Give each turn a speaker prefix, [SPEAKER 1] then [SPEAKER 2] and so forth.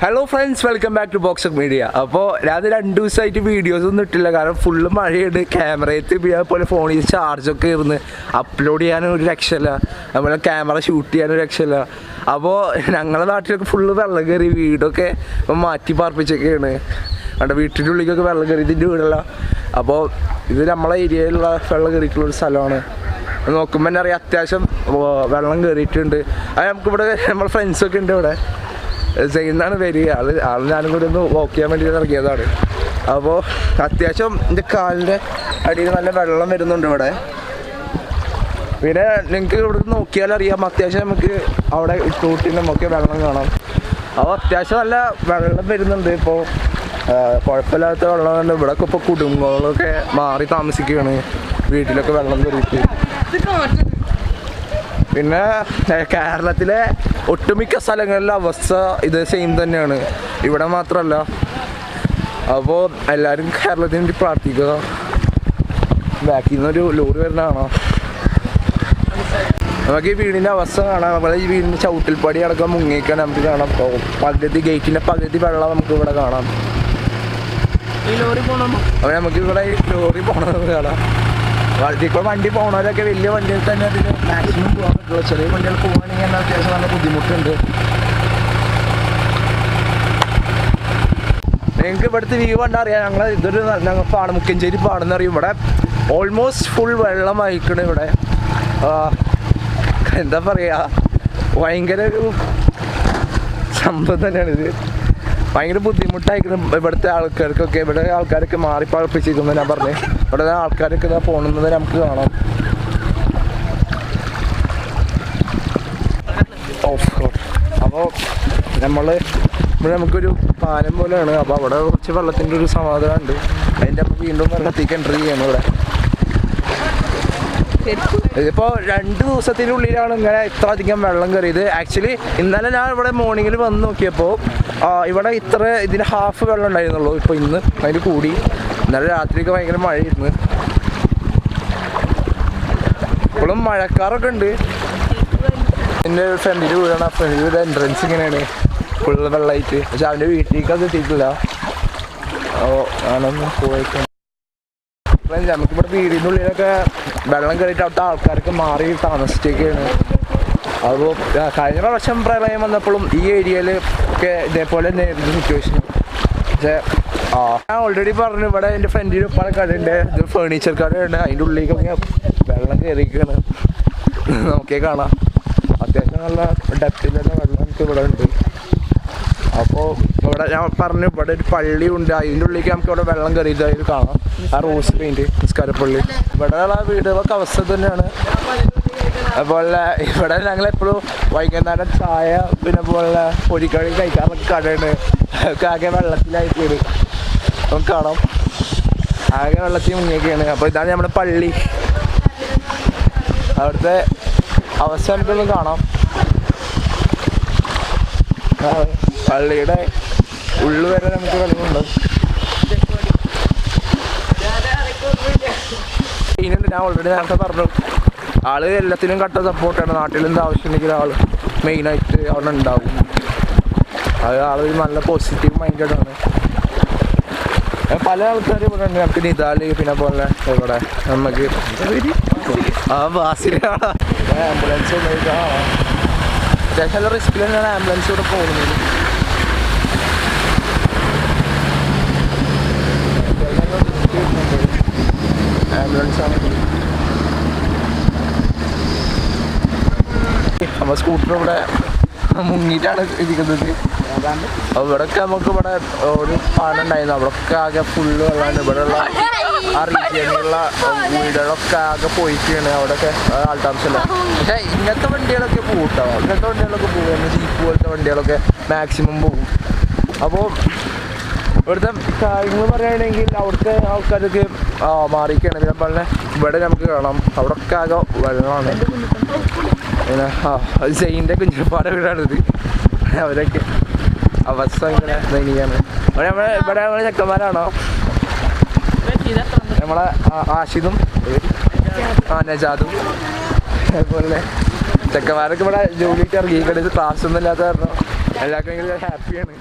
[SPEAKER 1] Hello friends, welcome back to Box of Media. അപ്പോൾ രാത്രി 2 ദിവസമായിട്ട് വീഡിയോസ് ഒന്നും ഇട്ടില്ല. കാരണം ഫുള്ള് മഴയുണ്ട്. ക്യാമറയത്ത് അതുപോലെ ഫോണിൽ ചാർജൊക്കെ ഇരുന്ന് അപ്ലോഡ് ചെയ്യാനും ഒരു രക്ഷയില്ല, അതുപോലെ ക്യാമറ ഷൂട്ട് ചെയ്യാനും ഒരു രക്ഷയില്ല. അപ്പോൾ ഞങ്ങളുടെ നാട്ടിലൊക്കെ ഫുള്ള് വെള്ളം കയറി, വീടൊക്കെ മാറ്റി പാർപ്പിച്ചൊക്കെയാണ്. അവിടെ വീട്ടിൻ്റെ ഉള്ളിലേക്കൊക്കെ വെള്ളം കയറി, ഇതിൻ്റെ വീടല്ല. അപ്പോൾ ഇത് നമ്മളെ ഏരിയയിലുള്ള വെള്ളം കയറിയിട്ടുള്ളൊരു സ്ഥലമാണ്. നോക്കുമ്പോൾ തന്നെ അറിയാം അത്യാവശ്യം വെള്ളം കയറിയിട്ടുണ്ട്. അത് നമുക്കിവിടെ നമ്മുടെ ഫ്രണ്ട്സൊക്കെ ഉണ്ട്. ഇവിടെ ചെയ്യുന്നതാണ് വരിക. ആൾ ഞാനും കൂടി ഒന്ന് വോക്ക് ചെയ്യാൻ വേണ്ടി ഇറങ്ങിയതാണ്. അപ്പോൾ അത്യാവശ്യം എൻ്റെ കാലിൻ്റെ അടിയിൽ നല്ല വെള്ളം വരുന്നുണ്ട് ഇവിടെ. പിന്നെ നിങ്ങൾക്ക് ഇവിടെ നോക്കിയാലറിയാം, അത്യാവശ്യം നമുക്ക് അവിടെ ഇട്ടൂട്ടിൻ്റെ നമുക്ക് വെള്ളം കാണാം. അപ്പോൾ അത്യാവശ്യം നല്ല വെള്ളം വരുന്നുണ്ട്. ഇപ്പോൾ കുഴപ്പമില്ലാത്ത വെള്ളമുണ്ട്. ഇവിടെയൊക്കെ ഇപ്പോൾ കുടുംബങ്ങളൊക്കെ മാറി താമസിക്കുകയാണ്, വീട്ടിലൊക്കെ വെള്ളം കയറിയിട്ട്. പിന്നെ കേരളത്തിലെ ഒട്ടുമിക്ക സ്ഥലങ്ങളിലെ അവസ്ഥ ഇത് സെയിം തന്നെയാണ്, ഇവിടെ മാത്രമല്ല. അപ്പോൾ എല്ലാവരും കേരളത്തിന് വേണ്ടി പ്രാർത്ഥിക്കുക. ബാക്കിൽ നിന്നൊരു ലോറി വരുന്നതാണോ? നമുക്ക് ഈ വീടിൻ്റെ അവസ്ഥ കാണാം. നമ്മളെ ഈ വീടിൻ്റെ ചവിട്ടിൽപ്പടി അടക്കം മുങ്ങിക്കാൻ നമുക്ക് കാണാം. പകുതി ഗേറ്റിൻ്റെ പകുതി വെള്ളം നമുക്ക് ഇവിടെ കാണാം. അപ്പോൾ നമുക്ക് ഇവിടെ ലോറി പോകണമെന്ന് കാണാം. ഇപ്പോൾ വണ്ടി പോകണവരൊക്കെ വലിയ വണ്ടിയിൽ തന്നെ അതിന് മാക്സിമം പോകാൻ പറ്റുള്ളൂ. ചെറിയ വണ്ടികൾ പോകുകയാണെങ്കിൽ എന്നാൽ അത്യാവശ്യം നല്ല ബുദ്ധിമുട്ടുണ്ട്. നിങ്ങൾക്ക് ഇവിടുത്തെ വ്യൂ കണ്ടാൽ അറിയാം. ഞങ്ങൾ പാടം മുക്കഞ്ചേരി പാടെന്ന് അറിയും. ഇവിടെ ഓൾമോസ്റ്റ് ഫുൾ വെള്ളം വായിക്കണം. ഇവിടെ എന്താ പറയുക, ഭയങ്കര ഒരു സംഭവം തന്നെയാണിത്. ഭയങ്കര ബുദ്ധിമുട്ടായിരിക്കണം ഇവിടുത്തെ ആൾക്കാർക്കൊക്കെ. ഇവിടെ ആൾക്കാരൊക്കെ മാറിപ്പാർപ്പിച്ചിരിക്കുന്നു. ഞാൻ പറഞ്ഞു, ഇവിടെ ആൾക്കാരൊക്കെ ഇതാ പോകുന്നത് നമുക്ക് കാണാം. അപ്പോൾ ഇവിടെ നമുക്കൊരു പാലം പോലെയാണ്. അപ്പോൾ അവിടെ കുറച്ച് വെള്ളത്തിൻ്റെ ഒരു സമാധാനമുണ്ട്. അതിൻ്റെ അപ്പം വീണ്ടും വെള്ളത്തേക്ക് എൻട്രി ചെയ്യണം. ഇവിടെ ഇതിപ്പോൾ 2 ദിവസത്തിനുള്ളിലാണ് ഇങ്ങനെ ഇത്ര അധികം വെള്ളം കയറിയത്. ആക്ച്വലി ഇന്നലെ ഞാൻ ഇവിടെ മോർണിംഗിൽ വന്ന് നോക്കിയപ്പോൾ ഇവിടെ ഇതിന് ഹാഫ് വെള്ളം ഉണ്ടായിരുന്നുള്ളൂ. ഇപ്പോൾ ഇന്ന് അതിന് കൂടി. ഇന്നലെ രാത്രിയൊക്കെ ഭയങ്കര മഴയായിരുന്നു. ഇപ്പോഴും മഴക്കാറൊക്കെ ഉണ്ട്. എൻ്റെ ഫ്രണ്ടിൻ്റെ വീടാണ്. ആ ഫ്രണ്ടിൻ്റെ വീട് എൻട്രൻസ് ഇങ്ങനെയാണ്, ഫുള്ള് വെള്ളമായിട്ട്. പക്ഷെ അവൻ്റെ വീട്ടിലേക്ക് അത് എത്തിയിട്ടില്ല. ഞാനൊന്ന് പോയിട്ട് നമുക്കിവിടെ വീടിൻ്റെ ഉള്ളിലൊക്കെ വെള്ളം കയറിയിട്ട് അവിടുത്തെ ആൾക്കാരൊക്കെ മാറി താമസിച്ചൊക്കെയാണ്. അപ്പോൾ കഴിഞ്ഞ പ്രാവശ്യം പ്രളയം വന്നപ്പോഴും ഈ ഏരിയയിൽ ഒക്കെ ഇതേപോലെ തന്നെയായിരുന്നു സിറ്റുവേഷൻ. പക്ഷേ ഞാൻ ഓൾറെഡി പറഞ്ഞു, ഇവിടെ എൻ്റെ ഫ്രണ്ടിന് പല കടയുണ്ട്, ഇത് ഫേർണിച്ചർ കടയുണ്ട്. അതിൻ്റെ ഉള്ളിലേക്കൊക്കെ വെള്ളം കയറിയിരിക്കുകയാണ്. നോക്കിയാൽ കാണാം. അത്യാവശ്യം നല്ല ഡെപ്തിലുള്ള വെള്ളം നമുക്ക് ഇവിടെ ഉണ്ട്. അപ്പോൾ ഇവിടെ ഞാൻ പറഞ്ഞു, ഇവിടെ ഒരു പള്ളിയുണ്ട്. അതിൻ്റെ ഉള്ളിലേക്ക് നമുക്ക് ഇവിടെ വെള്ളം കയറിയതായിട്ട് കാണാം. ആ റോസ് പെയിൻറ്റ് നിസ്കാരപ്പള്ളി. ഇവിടെയുള്ള വീടുകളൊക്കെ അവസ്ഥ തന്നെയാണ്. അതുപോലെ ഇവിടെ ഞങ്ങളെപ്പോഴും വൈകുന്നേരം ചായ പിന്നെ പോലെ പൊരിക്കഴി കഴിക്കാറൊക്കെ കടയുണ്ട്. അതൊക്കെ ആകെ വെള്ളത്തിലായിട്ട് വരും. നമുക്ക് കാണാം, ആകെ വെള്ളത്തിൽ മുങ്ങിയൊക്കെയാണ്. അപ്പോൾ ഇതാണ് നമ്മുടെ പള്ളി. അവിടുത്തെ അവസ്ഥ എനിക്കൊന്നും കാണാം. പള്ളിയുടെ ഉള്ളു വരെ നമുക്ക് വെള്ളമുണ്ട്. ഞാൻ ഓൾറെഡി നേരത്തെ പറഞ്ഞു, ആള് എല്ലാത്തിനും കട്ട സപ്പോർട്ടാണ്. നാട്ടിലെന്ത് ആവശ്യമുണ്ടെങ്കിൽ ആൾ മെയിനായിട്ട് അവിടെ ഉണ്ടാവും. അത് ആളൊരു നല്ല പോസിറ്റീവ് മൈൻഡാണ്. പല ആൾക്കാരും ഇവിടെ ഉണ്ട്. നമുക്ക് നിതാല് പിന്നെ പോലെ ഇവിടെ നമുക്ക് ബാസിലാണ് ആംബുലൻസ് അത്യാവശ്യം നല്ല റിസ്കിൽ തന്നെയാണ് ആംബുലൻസ് ഇവിടെ പോകുന്നത്. ആംബുലൻസാണ്. നമ്മൾ സ്കൂട്ടർ ഇവിടെ മുങ്ങിയിട്ടാണ് ഇരിക്കുന്നത്. അപ്പോൾ ഇവിടെയൊക്കെ നമുക്ക് ഇവിടെ ഒരു പാലം ഉണ്ടായിരുന്നു. അവിടെയൊക്കെ ആകെ ഫുള്ള് വെള്ളമാണ്. ഇവിടെയുള്ള ആ റീജിയനിലുള്ള വീടുകളൊക്കെ ആകെ പോയിട്ടാണ്. അവിടെയൊക്കെ ആൾട്ടാംശമില്ല. പക്ഷേ ഇങ്ങനത്തെ വണ്ടികളൊക്കെ പോകട്ടോ, ഇങ്ങനത്തെ വണ്ടികളൊക്കെ പോകും. ജീപ്പ് പോലത്തെ വണ്ടികളൊക്കെ മാക്സിമം പോകും. അപ്പോൾ ഇവിടുത്തെ കാര്യങ്ങൾ പറയുകയാണെങ്കിൽ അവിടുത്തെ ആൾക്കാരൊക്കെ മാറിയിരിക്കുകയാണ്. പിന്നെ പറഞ്ഞ ഇവിടെ നമുക്ക് കാണാം, അവിടെയൊക്കെ ആകെ വെള്ളമാണ്. പിന്നെ അത് സെയിൻ്റെ കുഞ്ഞിപ്പാടെ വീടാണിത്. അവരൊക്കെ അവസ്ഥ ഇങ്ങനെ ദയനീയാണ്. ഇവിടെ നമ്മളെ ചെക്കന്മാരാണോ? നമ്മളെ ആഷിദും നജാദും അതുപോലെ ചെക്കന്മാരൊക്കെ ഇവിടെ ജോലിക്ക് ഇറങ്ങിയിട്ട് ക്ലാസ് ഒന്നും ഇല്ലാത്ത കാരണം എല്ലാവർക്കും ഭയങ്കര ഹാപ്പിയാണ്.